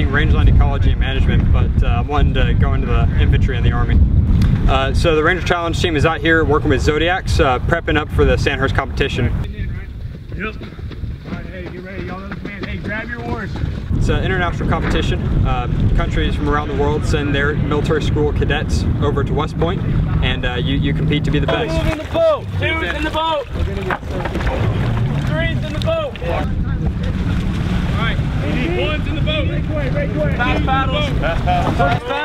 studying rangeline ecology and management, but I'm wanting to go into the infantry and the Army. So the Ranger Challenge team is out here working with Zodiacs, prepping up for the Sandhurst Competition. Yep. Alright, hey, get ready. Y'all know the command. Hey, grab your oars. It's an international competition. Countries from around the world send their military school cadets over to West Point, and you compete to be the best. Move in the boat. Two's in the boat. Three's in the boat. Alright, one's in the boat. Break away. Fast paddles.